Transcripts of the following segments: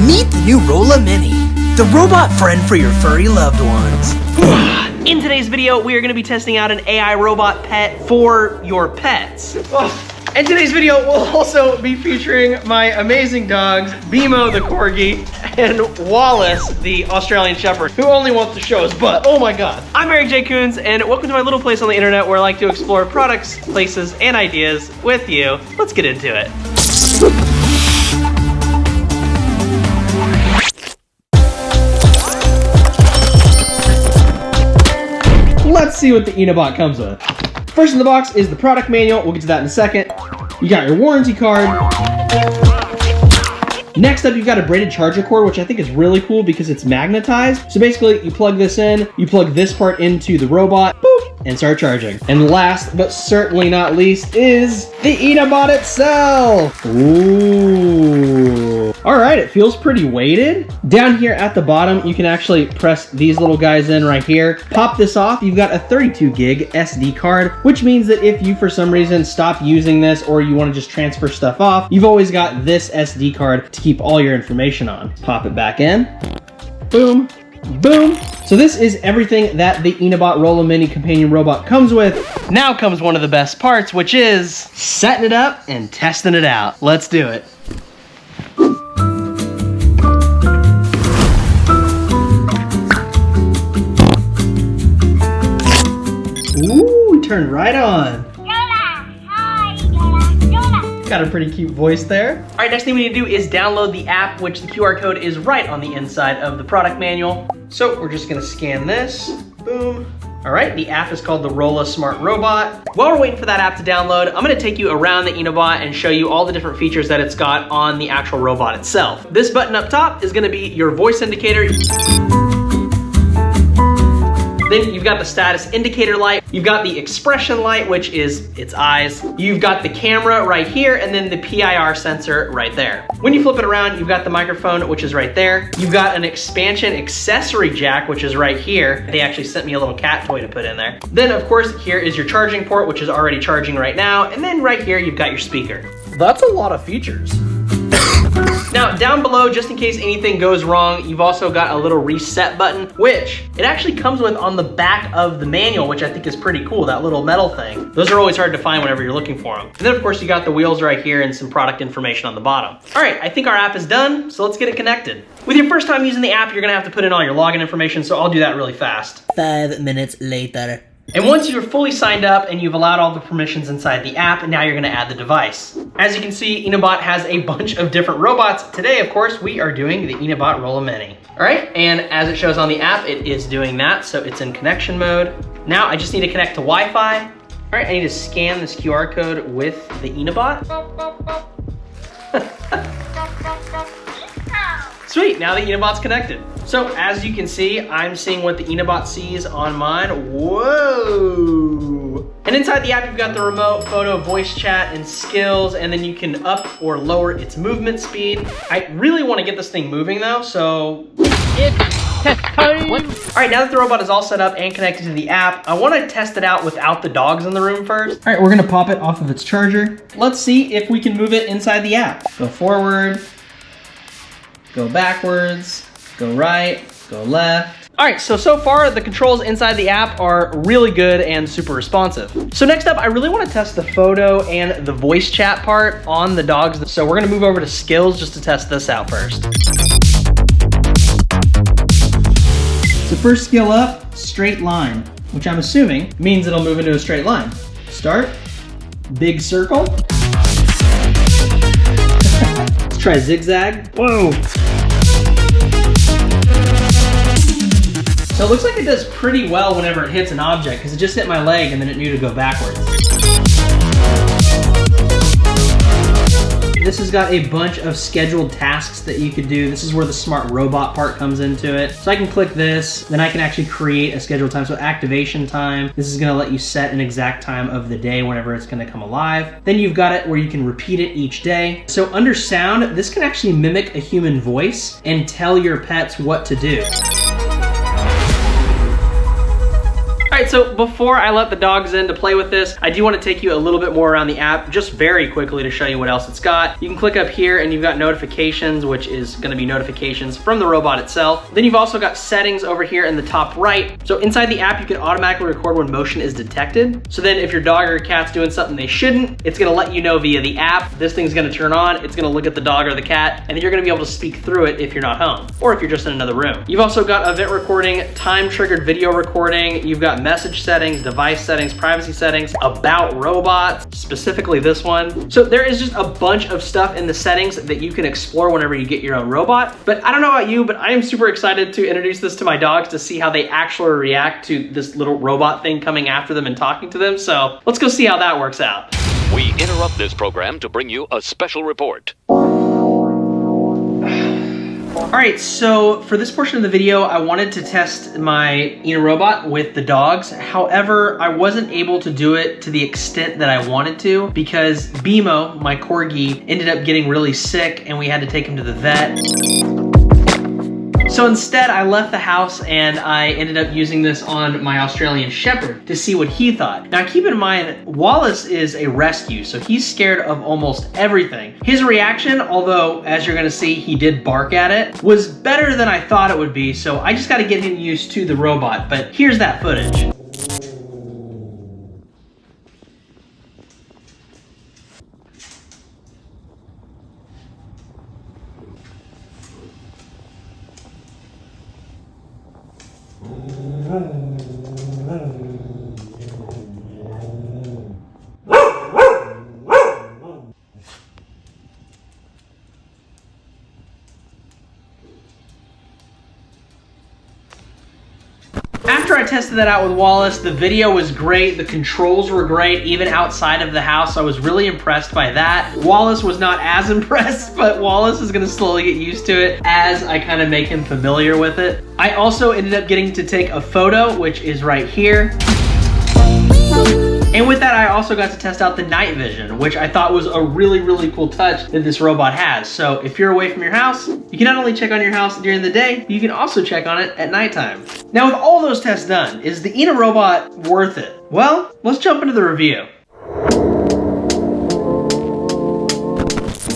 Meet the new Rola Mini, the robot friend for your furry loved ones. In today's video, we are going to be testing out an AI robot pet for your pets. And today's video will also be featuring my amazing dogs, Bimo the Corgi and Wallace the Australian Shepherd, who only wants to show his butt. Oh my God. I'm Eric J. Coons, and welcome to my little place on the internet where I like to explore products, places, and ideas with you. Let's get into it. Let's see what the Enabot comes with. First in the box is the product manual. We'll get to that in a second. You got your warranty card. Next up, you've got a braided charger cord, which I think is really cool because it's magnetized. So basically, you plug this in, you plug this part into the robot, boop, and start charging. And last, but certainly not least, is the Enabot itself. Ooh. All right, it feels pretty weighted. Down here at the bottom, you can actually press these little guys in right here. Pop this off, you've got a 32 gig SD card, which means that if you, for some reason, stop using this or you want to just transfer stuff off, you've always got this SD card to keep all your information on. Pop it back in. Boom. Boom. So this is everything that the Enabot Rola Mini companion robot comes with. Now comes one of the best parts, which is setting it up and testing it out. Let's do it. Ooh, turned right on. Got a pretty cute voice there. All right, next thing we need to do is download the app, which the QR code is right on the inside of the product manual. So we're just gonna scan this, boom. All right, the app is called the Rola Smart Robot. While we're waiting for that app to download, I'm gonna take you around the Enabot and show you all the different features that it's got on the actual robot itself. This button up top is gonna be your voice indicator. Then you've got the status indicator light. You've got the expression light, which is its eyes. You've got the camera right here, and then the PIR sensor right there. When you flip it around, you've got the microphone, which is right there. You've got an expansion accessory jack, which is right here. They actually sent me a little cat toy to put in there. Then, of course, here is your charging port, which is already charging right now. And then right here, you've got your speaker. That's a lot of features. Now, down below, just in case anything goes wrong, you've also got a little reset button, which it actually comes with on the back of the manual, which I think is pretty cool, that little metal thing. Those are always hard to find whenever you're looking for them. And then, of course, you got the wheels right here and some product information on the bottom. All right, I think our app is done, so let's get it connected. With your first time using the app, you're gonna have to put in all your login information, so I'll do that really fast. 5 minutes later. And once you're fully signed up and you've allowed all the permissions inside the app, now you're gonna add the device. As you can see, Enabot has a bunch of different robots. Today, of course, we are doing the Enabot Rola Mini. All right, and as it shows on the app, it is doing that, so it's in connection mode. Now I just need to connect to Wi-Fi. All right, I need to scan this QR code with the Enabot. Sweet, now the Enabot's connected. So as you can see, I'm seeing what the Enabot sees on mine. Whoa! And inside the app, you've got the remote, photo, voice chat, and skills, and then you can up or lower its movement speed. I really want to get this thing moving though, so... It's test time! All right, now that the robot is all set up and connected to the app, I want to test it out without the dogs in the room first. All right, we're gonna pop it off of its charger. Let's see if we can move it inside the app. Go forward. Go backwards, go right, go left. All right, so far the controls inside the app are really good and super responsive. So next up, I really wanna test the photo and the voice chat part on the dogs. So we're gonna move over to skills just to test this out first. So first skill up, straight line, which I'm assuming means it'll move into a straight line. Start, big circle. Let's try zigzag. Whoa. So it looks like it does pretty well whenever it hits an object because it just hit my leg and then it knew to go backwards. This has got a bunch of scheduled tasks that you could do. This is where the smart robot part comes into it. So I can click this, then I can actually create a scheduled time. So activation time, this is gonna let you set an exact time of the day whenever it's gonna come alive. Then you've got it where you can repeat it each day. So under sound, this can actually mimic a human voice and tell your pets what to do. right, so before I let the dogs in to play with this, I do want to take you a little bit more around the app, just very quickly to show you what else it's got. You can click up here and you've got notifications, which is going to be notifications from the robot itself. Then you've also got settings over here in the top right. So inside the app, you can automatically record when motion is detected. So then if your dog or your cat's doing something they shouldn't, it's going to let you know via the app. This thing's going to turn on, it's going to look at the dog or the cat, and then you're going to be able to speak through it if you're not home or if you're just in another room. You've also got event recording, time triggered video recording. You've got message settings, device settings, privacy settings, about robots, specifically this one. So there is just a bunch of stuff in the settings that you can explore whenever you get your own robot. But I don't know about you, but I am super excited to introduce this to my dogs to see how they actually react to this little robot thing coming after them and talking to them. So let's go see how that works out. We interrupt this program to bring you a special report. All right, so for this portion of the video, I wanted to test my Enabot with the dogs. However, I wasn't able to do it to the extent that I wanted to because Bimo, my corgi, ended up getting really sick and we had to take him to the vet. So instead, I left the house and I ended up using this on my Australian Shepherd to see what he thought. Now keep in mind, Wallace is a rescue, so he's scared of almost everything. His reaction, although as you're gonna see, he did bark at it, was better than I thought it would be, so I just gotta get him used to the robot, but here's that footage. After I tested that out with Wallace, the video was great, the controls were great, even outside of the house. I was really impressed by that. Wallace was not as impressed, but Wallace is gonna slowly get used to it as I kind of make him familiar with it. I also ended up getting to take a photo, which is right here. And with that, I also got to test out the night vision, which I thought was a really, really cool touch that this robot has. So if you're away from your house, you can not only check on your house during the day, you can also check on it at nighttime. Now with all those tests done, is the Enabot worth it? Well, let's jump into the review.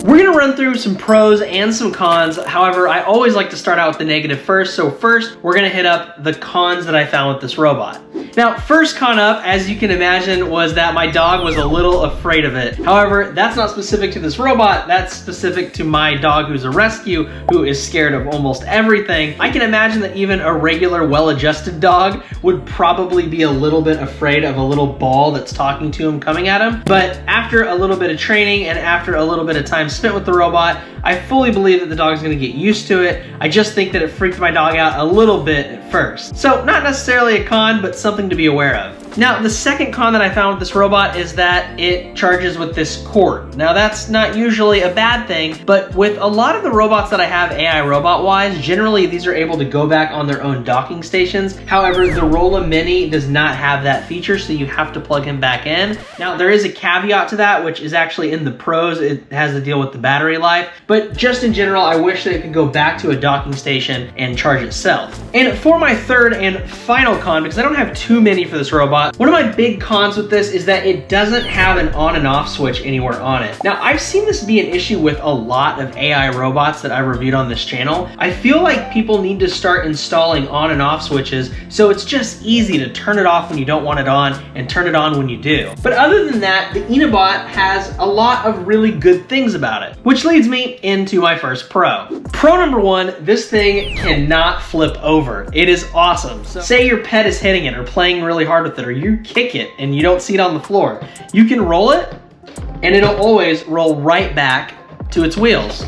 We're gonna run through some pros and some cons. However, I always like to start out with the negative first. So first, we're gonna hit up the cons that I found with this robot. Now, first con up, as you can imagine, was that my dog was a little afraid of it. However, that's not specific to this robot, that's specific to my dog who's a rescue, who is scared of almost everything. I can imagine that even a regular, well-adjusted dog would probably be a little bit afraid of a little ball that's talking to him, coming at him. But after a little bit of training and after a little bit of time spent with the robot, I fully believe that the dog's gonna get used to it. I just think that it freaked my dog out a little bit at first. So not necessarily a con, but something to be aware of. Now, the second con that I found with this robot is that it charges with this cord. Now, that's not usually a bad thing, but with a lot of the robots that I have AI robot-wise, generally these are able to go back on their own docking stations. However, the Rola Mini does not have that feature, so you have to plug him back in. Now, there is a caveat to that, which is actually in the pros. It has to deal with the battery life, but just in general, I wish that it could go back to a docking station and charge itself. And for my third and final con, because I don't have too many for this robot, one of my big cons with this is that it doesn't have an on and off switch anywhere on it. Now, I've seen this be an issue with a lot of AI robots that I've reviewed on this channel. I feel like people need to start installing on and off switches so it's just easy to turn it off when you don't want it on and turn it on when you do. But other than that, the Enabot has a lot of really good things about it, which leads me into my first pro. Pro number one, this thing cannot flip over. It is awesome. So say your pet is hitting it or playing really hard with it, or you kick it and you don't see it on the floor. You can roll it and it'll always roll right back to its wheels.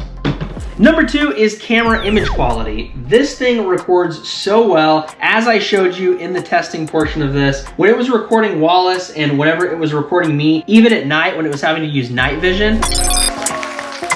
Number two is camera image quality. This thing records so well, as I showed you in the testing portion of this. When it was recording Wallace and whenever it was recording me, even at night when it was having to use night vision,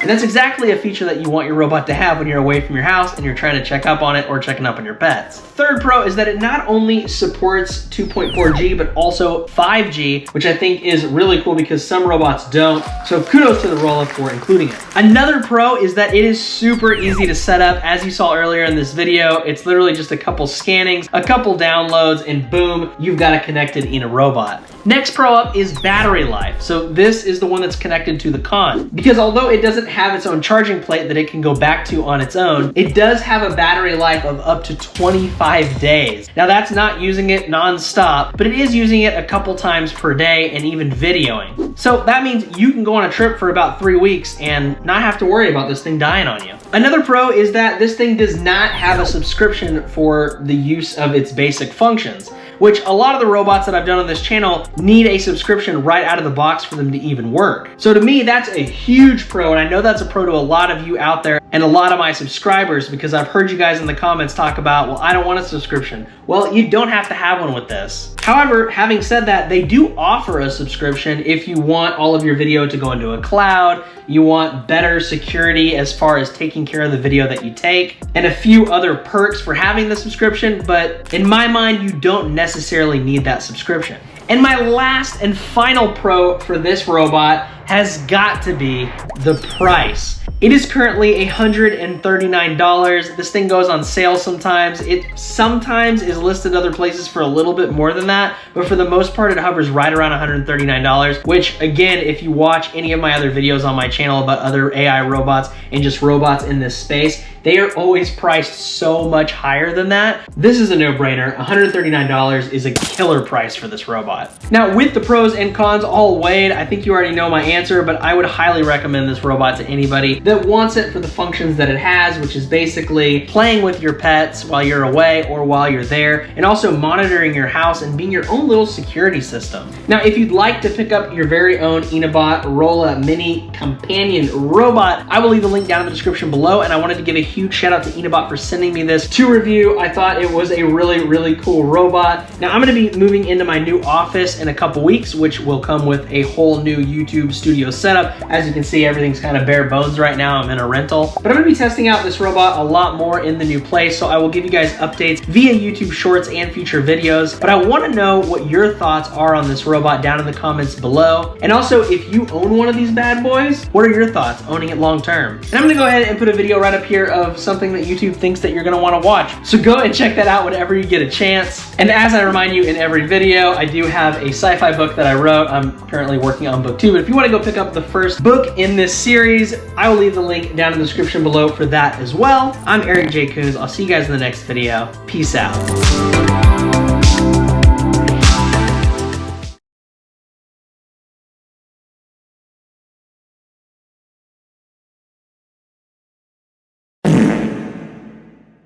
And that's exactly a feature that you want your robot to have when you're away from your house and you're trying to check up on it or checking up on your pets. Third pro is that it not only supports 2.4G, but also 5G, which I think is really cool because some robots don't. So kudos to the Rola for including it. Another pro is that it is super easy to set up. As you saw earlier in this video, it's literally just a couple scannings, a couple downloads, and boom, you've got a connected Enabot. Next pro up is battery life. So this is the one that's connected to the CONS. Because although it doesn't have its own charging plate that it can go back to on its own, it does have a battery life of up to 25 days. Now that's not using it non-stop, but it is using it a couple times per day and even videoing. So that means you can go on a trip for about 3 weeks and not have to worry about this thing dying on you. Another pro is that this thing does not have a subscription for the use of its basic functions, which a lot of the robots that I've done on this channel need a subscription right out of the box for them to even work. So to me, that's a huge pro, and I know that's a pro to a lot of you out there and a lot of my subscribers, because I've heard you guys in the comments talk about, well, I don't want a subscription. Well, you don't have to have one with this. However, having said that, they do offer a subscription if you want all of your video to go into a cloud, you want better security as far as taking care of the video that you take, and a few other perks for having the subscription, but in my mind, you don't necessarily need that subscription. And my last and final pro for this robot has got to be the price. It is currently $139. This thing goes on sale sometimes. It sometimes is listed other places for a little bit more than that, but for the most part, it hovers right around $139, which again, if you watch any of my other videos on my channel about other AI robots and just robots in this space, they are always priced so much higher than that. This is a no-brainer. $139 is a killer price for this robot. Now, with the pros and cons all weighed, I think you already know my answer, but I would highly recommend this robot to anybody that wants it for the functions that it has, which is basically playing with your pets while you're away or while you're there, and also monitoring your house and being your own little security system. Now, if you'd like to pick up your very own Enabot Rola Mini companion robot, I will leave the link down in the description below, and I wanted to give a huge shout out to Enabot for sending me this to review. I thought it was a really, really cool robot. Now, I'm gonna be moving into my new office in a couple weeks, which will come with a whole new YouTube studio setup. As you can see, everything's kind of bare bones right now. I'm in a rental, but I'm gonna be testing out this robot a lot more in the new place, so I will give you guys updates via YouTube Shorts and future videos. But I wanna know what your thoughts are on this robot down in the comments below. And also, if you own one of these bad boys, what are your thoughts owning it long term? And I'm gonna go ahead and put a video right up here of something that YouTube thinks that you're gonna wanna watch. So go and check that out whenever you get a chance. And as I remind you in every video, I do have a sci-fi book that I wrote. I'm currently working on book 2, but if you wanna go pick up the first book in this series, I will leave the link down in the description below for that as well. I'm Eric J. Coons. I'll see you guys in the next video. Peace out.